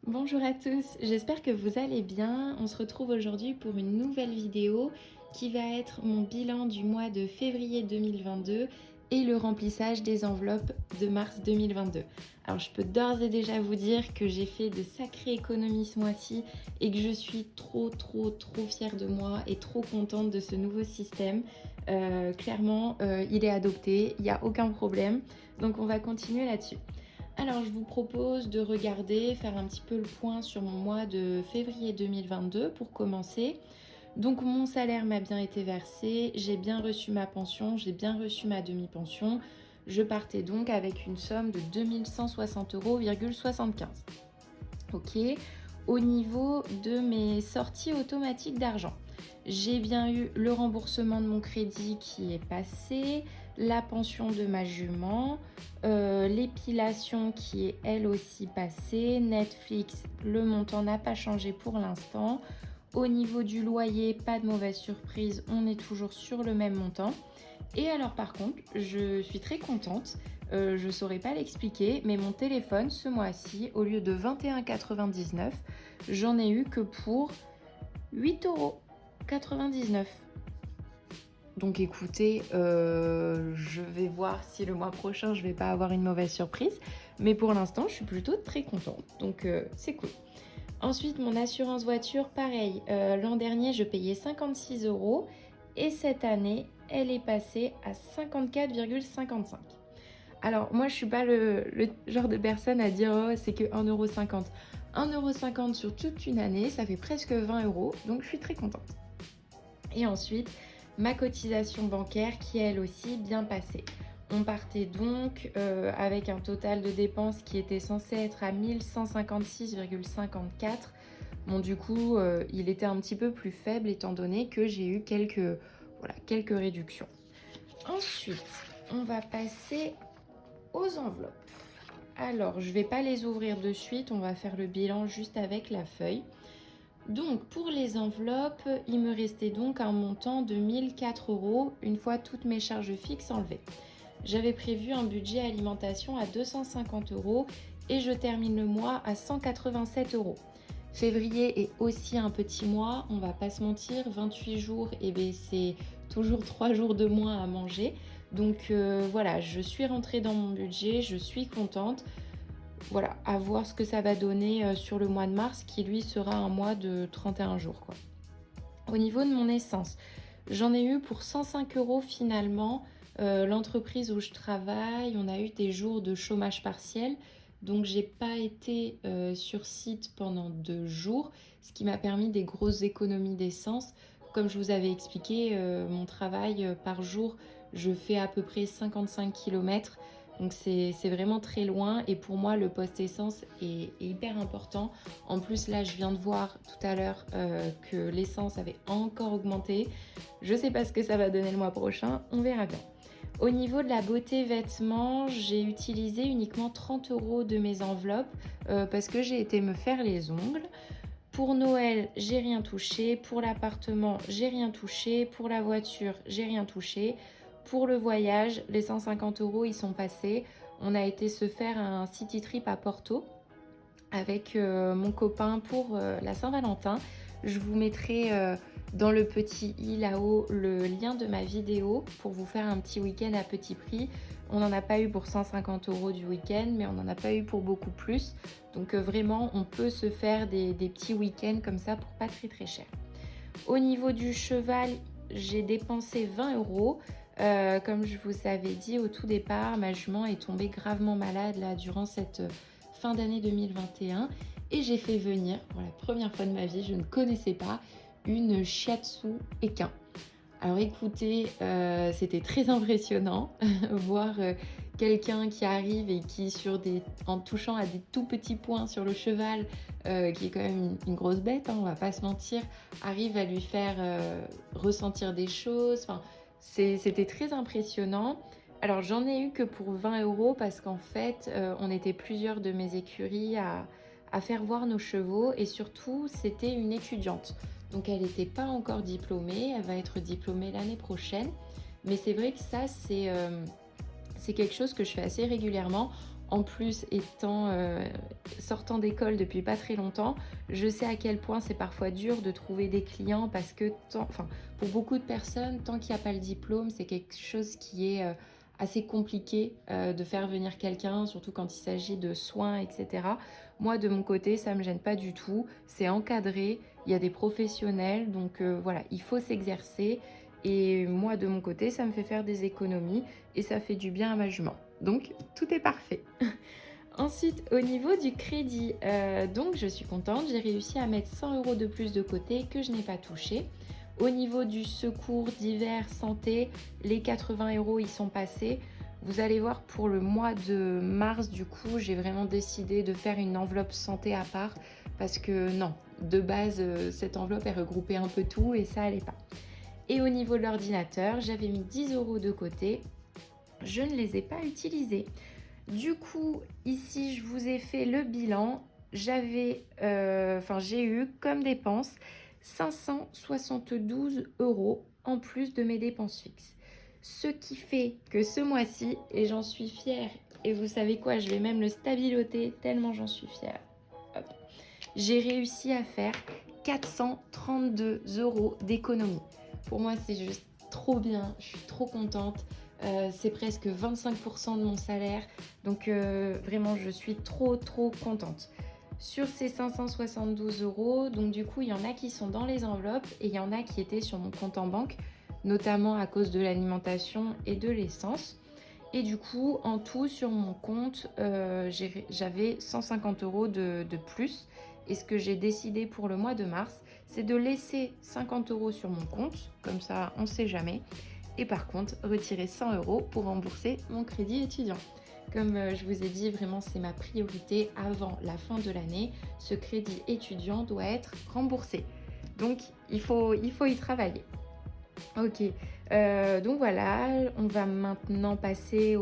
Bonjour à tous, j'espère que vous allez bien. On se retrouve aujourd'hui pour une nouvelle vidéo qui va être mon bilan du mois de février 2022 et le remplissage des enveloppes de mars 2022. Alors je peux d'ores et déjà vous dire que j'ai fait de sacrées économies ce mois-ci et que je suis trop fière de moi et trop contente de ce nouveau système. Clairement, il est adopté, il n'y a aucun problème, donc on va continuer là-dessus. Alors, je vous propose de regarder, faire un petit peu le point sur mon mois de février 2022 pour commencer. Donc, mon salaire m'a bien été versé, j'ai bien reçu ma pension, j'ai bien reçu ma demi-pension. Je partais donc avec une somme de 2160,75 €. Ok. Au niveau de mes sorties automatiques d'argent, j'ai bien eu le remboursement de mon crédit qui est passé, la pension de ma jument, l'épilation qui est elle aussi passée, Netflix, le montant n'a pas changé pour l'instant. Au niveau du loyer, pas de mauvaise surprise, on est toujours sur le même montant. Et alors par contre, je suis très contente, je ne saurais pas l'expliquer, mais mon téléphone ce mois-ci, au lieu de 21,99 €, j'en ai eu que pour 8,99 €. Donc écoutez, je vais voir si le mois prochain je vais pas avoir une mauvaise surprise, mais pour l'instant je suis plutôt très contente, donc c'est cool. Ensuite, mon assurance voiture, pareil. L'an dernier, je payais 56 € et cette année, elle est passée à 54,55 €. Alors, moi, je suis pas le genre de personne à dire oh, c'est que 1,50 €. 1,50 € sur toute une année, ça fait presque 20 €, donc je suis très contente. Et ensuite, ma cotisation bancaire qui est elle aussi bien passée. On partait donc avec un total de dépenses qui était censé être à 1156,54 €. Bon, du coup, il était un petit peu plus faible étant donné que j'ai eu quelques réductions. Ensuite, on va passer aux enveloppes. Alors, je ne vais pas les ouvrir de suite, on va faire le bilan juste avec la feuille. Donc, pour les enveloppes, il me restait donc un montant de 1004 € une fois toutes mes charges fixes enlevées. J'avais prévu un budget alimentation à 250 € et je termine le mois à 187 €. Février est aussi un petit mois, on va pas se mentir, 28 jours, et bien c'est toujours 3 jours de moins à manger. Donc voilà, je suis rentrée dans mon budget, je suis contente. Voilà, à voir ce que ça va donner sur le mois de mars qui lui sera un mois de 31 jours quoi. Au niveau de mon essence, j'en ai eu pour 105 € finalement. L'entreprise où je travaille, on a eu des jours de chômage partiel. Donc j'ai pas été sur site pendant 2 jours, ce qui m'a permis des grosses économies d'essence. Comme je vous avais expliqué, mon travail par jour, je fais à peu près 55 kilomètres. Donc c'est vraiment très loin et pour moi le poste essence est hyper important. En plus là je viens de voir tout à l'heure que l'essence avait encore augmenté. Je sais pas ce que ça va donner le mois prochain, on verra bien. Au niveau de la beauté vêtements, j'ai utilisé uniquement 30 € de mes enveloppes parce que j'ai été me faire les ongles. Pour Noël, j'ai rien touché. Pour l'appartement, j'ai rien touché. Pour la voiture, j'ai rien touché. Pour le voyage, les 150 € ils sont passés. On a été se faire un city trip à Porto avec mon copain pour la Saint-Valentin. Je vous mettrai dans le petit i là-haut le lien de ma vidéo pour vous faire un petit week-end à petit prix. On n'en a pas eu pour 150 € du week-end, mais on n'en a pas eu pour beaucoup plus. Donc vraiment, on peut se faire des petits week-ends comme ça pour pas très cher. Au niveau du cheval, j'ai dépensé 20 €. Comme je vous avais dit au tout départ, ma jument est tombée gravement malade là durant cette fin d'année 2021 et j'ai fait venir, pour la première fois de ma vie, je ne connaissais pas, une shiatsu équin. Alors écoutez, c'était très impressionnant, voir quelqu'un qui arrive et qui en touchant à des tout petits points sur le cheval, qui est quand même une grosse bête, hein, on va pas se mentir, arrive à lui faire ressentir des choses. Enfin, c'était très impressionnant. Alors j'en ai eu que pour 20 € parce qu'en fait, on était plusieurs de mes écuries à faire voir nos chevaux et surtout, c'était une étudiante. Donc elle n'était pas encore diplômée, elle va être diplômée l'année prochaine. Mais c'est vrai que ça, c'est quelque chose que je fais assez régulièrement. En plus, sortant d'école depuis pas très longtemps, je sais à quel point c'est parfois dur de trouver des clients parce que, pour beaucoup de personnes, tant qu'il n'y a pas le diplôme, c'est quelque chose qui est assez compliqué de faire venir quelqu'un, surtout quand il s'agit de soins, etc. Moi, de mon côté, ça ne me gêne pas du tout. C'est encadré, il y a des professionnels, donc voilà, il faut s'exercer. Et moi, de mon côté, ça me fait faire des économies et ça fait du bien à ma jument. Donc, tout est parfait. Ensuite, au niveau du crédit, donc je suis contente, j'ai réussi à mettre 100 € de plus de côté que je n'ai pas touché. Au niveau du secours divers santé, les 80 € y sont passés. Vous allez voir, pour le mois de mars, du coup, j'ai vraiment décidé de faire une enveloppe santé à part parce que non, de base, cette enveloppe est regroupée un peu tout et ça allait pas. Et au niveau de l'ordinateur, j'avais mis 10 € de côté. Je ne les ai pas utilisés. Du coup, ici, je vous ai fait le bilan. J'ai eu comme dépense 572 € en plus de mes dépenses fixes. Ce qui fait que ce mois-ci, et j'en suis fière, et vous savez quoi, je vais même le stabiloter tellement j'en suis fière. Hop. J'ai réussi à faire 432 € d'économie. Pour moi, c'est juste trop bien, je suis trop contente. C'est presque 25% de mon salaire, donc vraiment je suis trop contente. Sur ces 572 €, donc du coup il y en a qui sont dans les enveloppes et il y en a qui étaient sur mon compte en banque, notamment à cause de l'alimentation et de l'essence. Et du coup, en tout, sur mon compte, j'avais 150 € de plus. Et ce que j'ai décidé pour le mois de mars, c'est de laisser 50 € sur mon compte, comme ça on ne sait jamais. Et par contre, retirer 100 € pour rembourser mon crédit étudiant. Comme je vous ai dit, vraiment c'est ma priorité avant la fin de l'année. Ce crédit étudiant doit être remboursé. Donc il faut y travailler. Ok, donc voilà, on va maintenant passer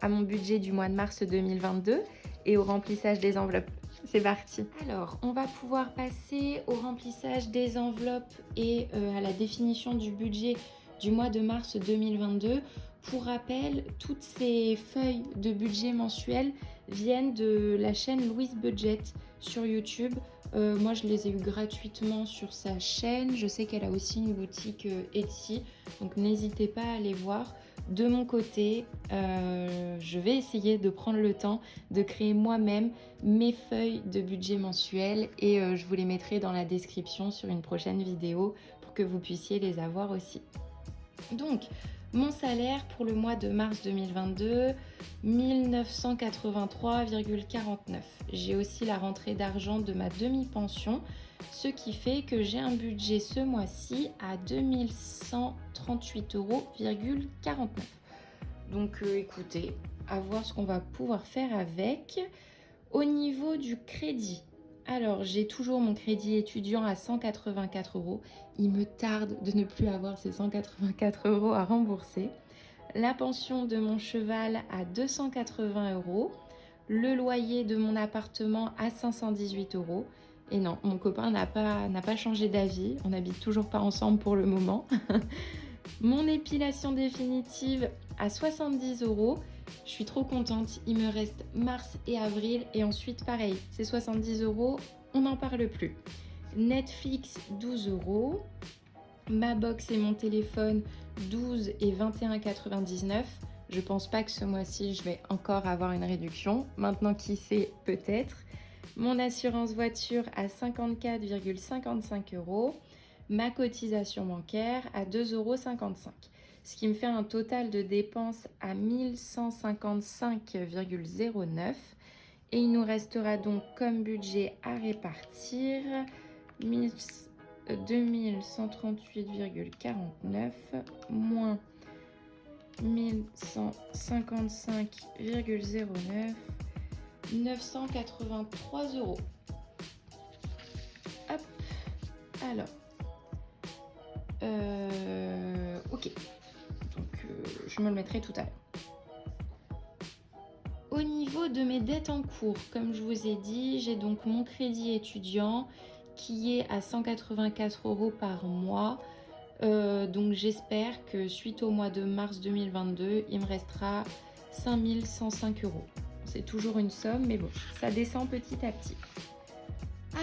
à mon budget du mois de mars 2022 et au remplissage des enveloppes. C'est parti. Alors, on va pouvoir passer au remplissage des enveloppes et à la définition du budget du mois de mars 2022. Pour rappel, toutes ces feuilles de budget mensuel viennent de la chaîne Louise Budget sur YouTube. Moi, je les ai eues gratuitement sur sa chaîne. Je sais qu'elle a aussi une boutique Etsy, donc n'hésitez pas à aller voir. De mon côté, je vais essayer de prendre le temps de créer moi-même mes feuilles de budget mensuel et je vous les mettrai dans la description sur une prochaine vidéo pour que vous puissiez les avoir aussi. Donc, mon salaire pour le mois de mars 2022, 1983,49. J'ai aussi la rentrée d'argent de ma demi-pension, ce qui fait que j'ai un budget ce mois-ci à 2138,49 €. Donc écoutez, à voir ce qu'on va pouvoir faire avec. Au niveau du crédit, alors j'ai toujours mon crédit étudiant à 184 €. Il me tarde de ne plus avoir ces 184 € à rembourser. La pension de mon cheval à 280 €. Le loyer de mon appartement à 518 €. Et non, mon copain n'a pas changé d'avis. On n'habite toujours pas ensemble pour le moment. Mon épilation définitive à 70 €. Je suis trop contente. Il me reste mars et avril. Et ensuite, pareil, c'est 70 €. On n'en parle plus. Netflix, 12 €. Ma box et mon téléphone, 12 et 21,99 €. Je pense pas que ce mois-ci, je vais encore avoir une réduction. Maintenant, qui sait, peut-être. Mon assurance voiture à 54,55 €. Ma cotisation bancaire à 2,55 €. Ce qui me fait un total de dépenses à 1155,09 €. Et il nous restera donc comme budget à répartir 2138,49 moins 1155,09, 983 €. Hop, alors, ok, donc je me le mettrai tout à l'heure. Au niveau de mes dettes en cours, comme je vous ai dit, j'ai donc mon crédit étudiant qui est à 184 € par mois. Donc j'espère que suite au mois de mars 2022, il me restera 5105 €. c'est toujours une somme, mais bon, ça descend petit à petit.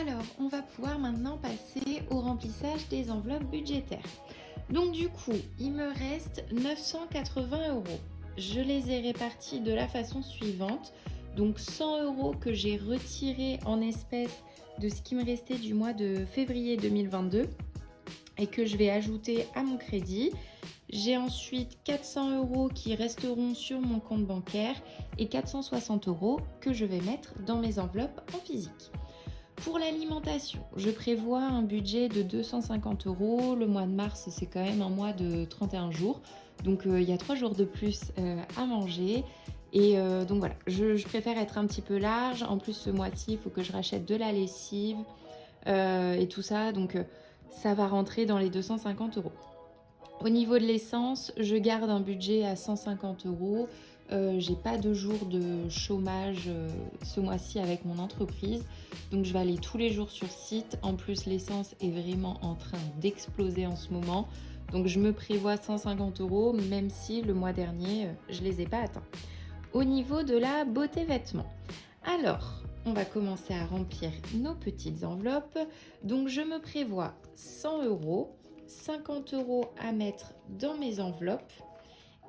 Alors, on va pouvoir maintenant passer au remplissage des enveloppes budgétaires. Donc du coup, il me reste 980 euros. Je les ai répartis de la façon suivante. Donc 100 euros que j'ai retirés en espèces de ce qui me restait du mois de février 2022 et que je vais ajouter à mon crédit. J'ai ensuite 400 euros qui resteront sur mon compte bancaire et 460 euros que je vais mettre dans mes enveloppes en physique. Pour l'alimentation, je prévois un budget de 250 euros. Le mois de mars, c'est quand même un mois de 31 jours. Donc, il y a 3 jours de plus à manger. Et donc voilà, je préfère être un petit peu large. En plus, ce mois-ci, il faut que je rachète de la lessive et tout ça. Donc, ça va rentrer dans les 250 euros. Au niveau de l'essence, je garde un budget à 150 euros. J'ai pas de jour de chômage ce mois-ci avec mon entreprise, donc je vais aller tous les jours sur site. En plus, l'essence est vraiment en train d'exploser en ce moment, donc je me prévois 150 euros, même si le mois dernier, je les ai pas atteints. Au niveau de la beauté vêtements, alors on va commencer à remplir nos petites enveloppes. Donc je me prévois 100 euros, 50 euros à mettre dans mes enveloppes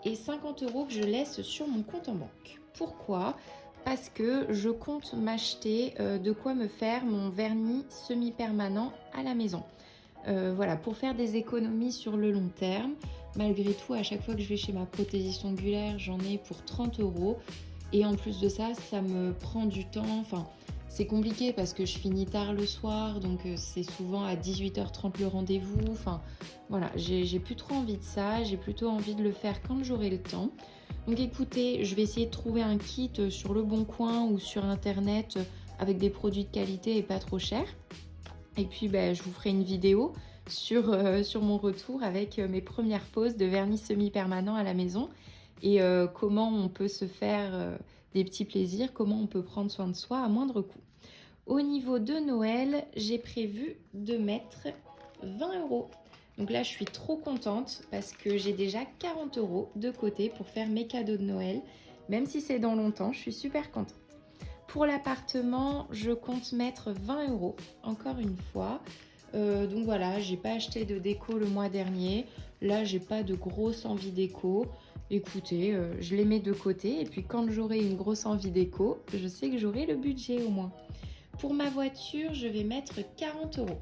et 50 euros que je laisse sur mon compte en banque. Pourquoi ? Parce que je compte m'acheter de quoi me faire mon vernis semi-permanent à la maison. Voilà, pour faire des économies sur le long terme. Malgré tout, à chaque fois que je vais chez ma prothésiste ongulaire, j'en ai pour 30 euros. Et en plus de ça, ça me prend du temps. Enfin, c'est compliqué parce que je finis tard le soir, donc c'est souvent à 18h30 le rendez-vous. Enfin, voilà, j'ai plus trop envie de ça. J'ai plutôt envie de le faire quand j'aurai le temps. Donc écoutez, je vais essayer de trouver un kit sur Le Bon Coin ou sur Internet avec des produits de qualité et pas trop chers. Et puis, je vous ferai une vidéo sur mon retour avec mes premières poses de vernis semi-permanent à la maison et comment on peut se faire des petits plaisirs, comment on peut prendre soin de soi à moindre coût. Au niveau de Noël, j'ai prévu de mettre 20 euros. Donc là, je suis trop contente parce que j'ai déjà 40 euros de côté pour faire mes cadeaux de Noël. Même si c'est dans longtemps, je suis super contente. Pour l'appartement, je compte mettre 20 euros, encore une fois. Donc voilà, j'ai pas acheté de déco le mois dernier. Là, j'ai pas de grosse envie déco. Écoutez, je les mets de côté et puis quand j'aurai une grosse envie déco, je sais que j'aurai le budget au moins. Pour ma voiture, je vais mettre 40 euros.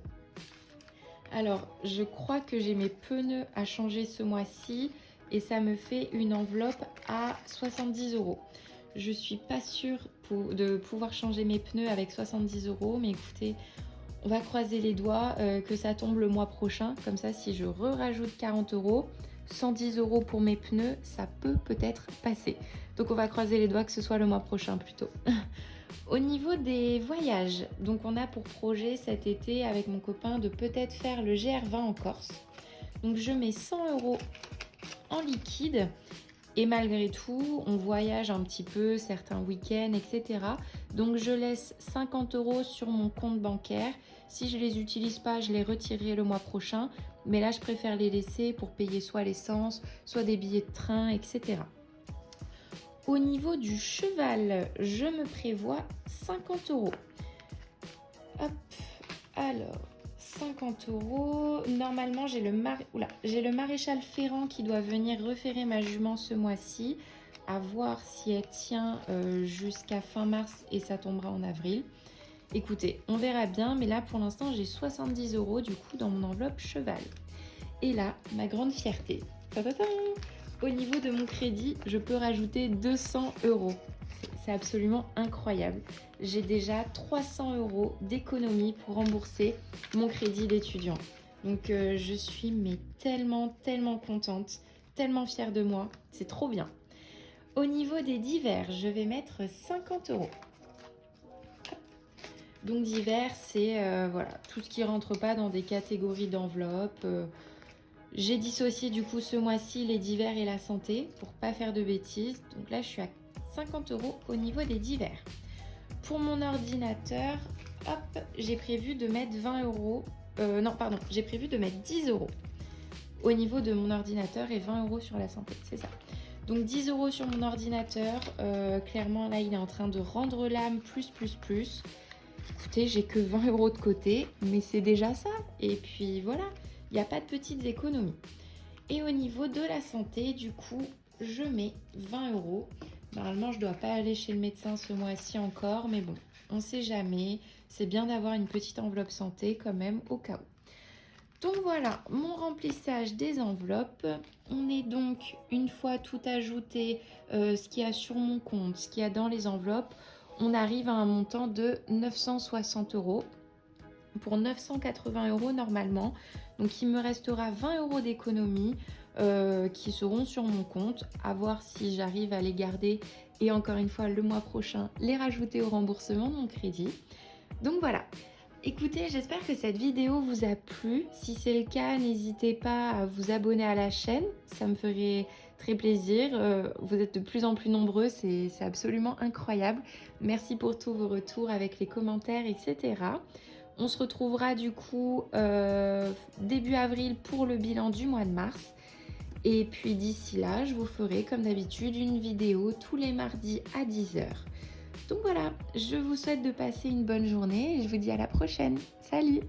Alors, je crois que j'ai mes pneus à changer ce mois-ci et ça me fait une enveloppe à 70 euros. Je suis pas sûre de pouvoir changer mes pneus avec 70 euros, mais écoutez, on va croiser les doigts que ça tombe le mois prochain. Comme ça, si je rajoute 40 euros, 110 euros pour mes pneus, ça peut-être passer. Donc on va croiser les doigts que ce soit le mois prochain plutôt. Au niveau des voyages, donc on a pour projet cet été avec mon copain de peut-être faire le GR20 en Corse. Donc je mets 100 euros en liquide et malgré tout, on voyage un petit peu certains week-ends, etc. Donc je laisse 50 euros sur mon compte bancaire. Si je les utilise pas, je les retirerai le mois prochain. Mais là, je préfère les laisser pour payer soit l'essence, soit des billets de train, etc. Au niveau du cheval, je me prévois 50 euros. Hop, alors, 50 euros. Normalement, j'ai le maréchal Ferrand qui doit venir referrer ma jument ce mois-ci. À voir si elle tient jusqu'à fin mars et ça tombera en avril. Écoutez, on verra bien, mais là, pour l'instant, j'ai 70 euros du coup dans mon enveloppe cheval. Et là, ma grande fierté. Ta-ta-ta ! Au niveau de mon crédit, je peux rajouter 200 euros. C'est absolument incroyable. J'ai déjà 300 euros d'économie pour rembourser mon crédit d'étudiant. Donc je suis tellement contente, tellement fière de moi. C'est trop bien. Au niveau des divers, je vais mettre 50 euros. Donc divers, c'est tout ce qui rentre pas dans des catégories d'enveloppe. J'ai dissocié du coup ce mois-ci les divers et la santé pour pas faire de bêtises. Donc là, je suis à 50 euros au niveau des divers. Pour mon ordinateur, hop, j'ai prévu de mettre 20 euros. J'ai prévu de mettre 10 euros au niveau de mon ordinateur et 20 euros sur la santé, c'est ça. Donc 10 € sur mon ordinateur. Clairement, là, il est en train de rendre l'âme plus. Écoutez, j'ai que 20 € de côté, mais c'est déjà ça. Et puis voilà, il n'y a pas de petites économies. Et au niveau de la santé, du coup, je mets 20 €. Normalement, je ne dois pas aller chez le médecin ce mois-ci encore, mais bon, on ne sait jamais. C'est bien d'avoir une petite enveloppe santé quand même au cas où. Donc voilà, mon remplissage des enveloppes. On est donc, une fois tout ajouté, ce qu'il y a sur mon compte, ce qu'il y a dans les enveloppes, on arrive à un montant de 960 € pour 980 € normalement. Donc il me restera 20 € d'économie qui seront sur mon compte, à voir si j'arrive à les garder et encore une fois le mois prochain les rajouter au remboursement de mon crédit. Donc voilà. Écoutez, j'espère que cette vidéo vous a plu. Si c'est le cas, n'hésitez pas à vous abonner à la chaîne, ça me ferait très plaisir. Vous êtes de plus en plus nombreux, c'est absolument incroyable. Merci pour tous vos retours avec les commentaires, etc. On se retrouvera du coup début avril pour le bilan du mois de mars. Et puis d'ici là, je vous ferai comme d'habitude une vidéo tous les mardis à 10 h. Donc voilà, je vous souhaite de passer une bonne journée et je vous dis à la prochaine. Salut!